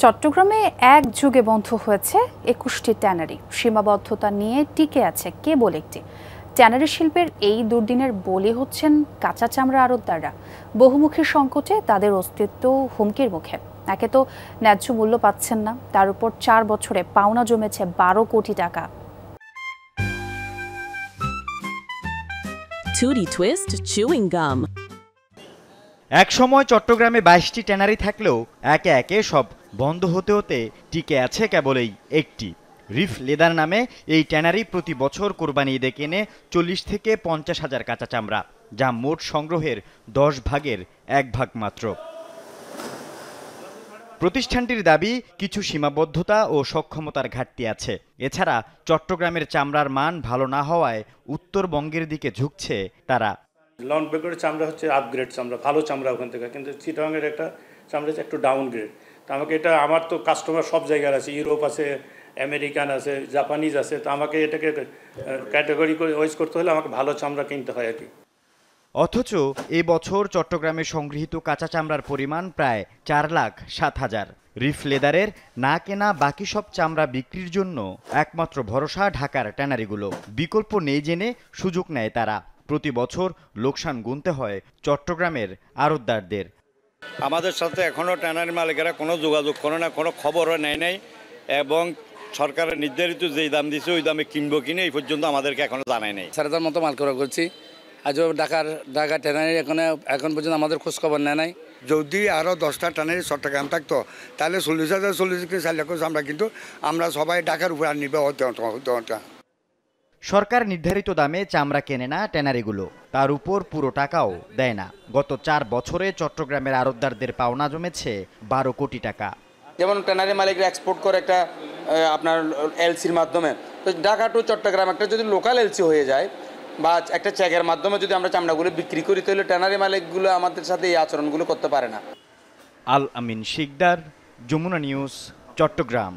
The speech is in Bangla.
চট্টগ্রামে এক যুগে বন্ধ হয়েছে ২১টি ট্যানারি। সীমাবদ্ধতা নিয়ে টিকে আছে কেবল একটি। ট্যানারি শিল্পের এই দুর্দিনের বলি হচ্ছেন কাঁচা চামড়া আড়তদাররা। বহুমুখী সংকটে তাদের অস্তিত্ব হুমকির মুখে। একে তো ন্যায্য মূল্য পাচ্ছেন না, তার উপর ৪ বছরে পাওনা জমেছে ১২ কোটি টাকা। Tootie Twist chewing gum. একসময় চট্টগ্রামে ২২টি ট্যানারি থাকলেও একে একে সব বন্ধ হতে হতে টিকে আছে কেবলই একটি। রিফ লেদার নামে এই ট্যানারি প্রতি বছর কোরবানি ঈদে কেনে ৪০ থেকে ৫০ হাজার কাঁচা চামড়া, যা মোট সংগ্রহের ১০ ভাগের ১ ভাগ মাত্র। প্রতিষ্ঠানটির দাবি কিছু সীমাবদ্ধতা ও সক্ষমতার ঘাটতি আছে। এছাড়া চট্টগ্রামের চামড়ার মান ভালো না হওয়ায় উত্তরবঙ্গের দিকে ঝুঁকছে তারা। লং বেগের চামড়া হচ্ছে আপগ্রেড চামড়া, ভালো চামড়া ওখান থেকে, কিন্তু চিটাগাংয়ের একটা চামড়া হচ্ছে একটু ডাউন গ্রেড। তো আমাকে এটা, আমার তো কাস্টমার সব জায়গায় আছে, ইউরোপ আছে, আমেরিকান আছে, জাপানিজ আছে, তো আমাকে এটাকে ক্যাটাগরি করে ওয়াইজ করতে হলে আমাকে ভালো চামড়া কিনতে হয় আর কি। অথচ এ বছর চট্টগ্রামে সংগৃহীত কাঁচা চামড়ার পরিমাণ প্রায় ৪,০৭,০০০। রিফ লেদারের না কেনা বাকি সব চামড়া বিক্রির জন্য একমাত্র ভরসা ঢাকার ট্যানারিগুলো। বিকল্প নেই জেনে সুযোগ নেয় তারা। প্রতি বছর লোকসান গুনতে হয় চট্টগ্রামের আড়তদারদের। আমাদের সাথে এখনও ট্যানারি মালিকেরা কোনো যোগাযোগ করে না, কোনো খবরও নেয় নাই, এবং সরকারের নির্ধারিত যেই দাম দিচ্ছে ওই দামে কিনবো কিনে এই পর্যন্ত আমাদেরকে এখনো জানায় নাই। ৪,০০০ মতো মাল করা করছি, আজও ঢাকা ট্যানারি এখন পর্যন্ত আমাদের খোঁজ খবর নেয় নাই। যদি আরও 10টা ট্যানারি চট্টগ্রাম থাকতো তাহলে ৪০,০০০ আমরা কিন্তু আমরা সবাই ঢাকার উপর আর নিবে। সরকার নির্ধারিত দামে চামড়া কেনে না ট্যানারিগুলো, তার উপর পুরো টাকাও দেয় না। গত ৪ বছরে চট্টগ্রামের আড়তদারদের পাওনা জমেছে ১২ কোটি টাকা। যেমন ট্যানারি মালিকরা এক্সপোর্ট করে একটা আপনার এলসির মাধ্যমে, তো ঢাকা টু চট্টগ্রাম একটা যদি লোকাল এলসি হয়ে যায় বা একটা চেকের মাধ্যমে যদি আমরা চামড়াগুলো বিক্রি করি, তাহলে ট্যানারি মালিকগুলো আমাদের সাথে এই আচরণগুলো করতে পারে না। আল আমিন শিকদার, যমুনা নিউজ, চট্টগ্রাম।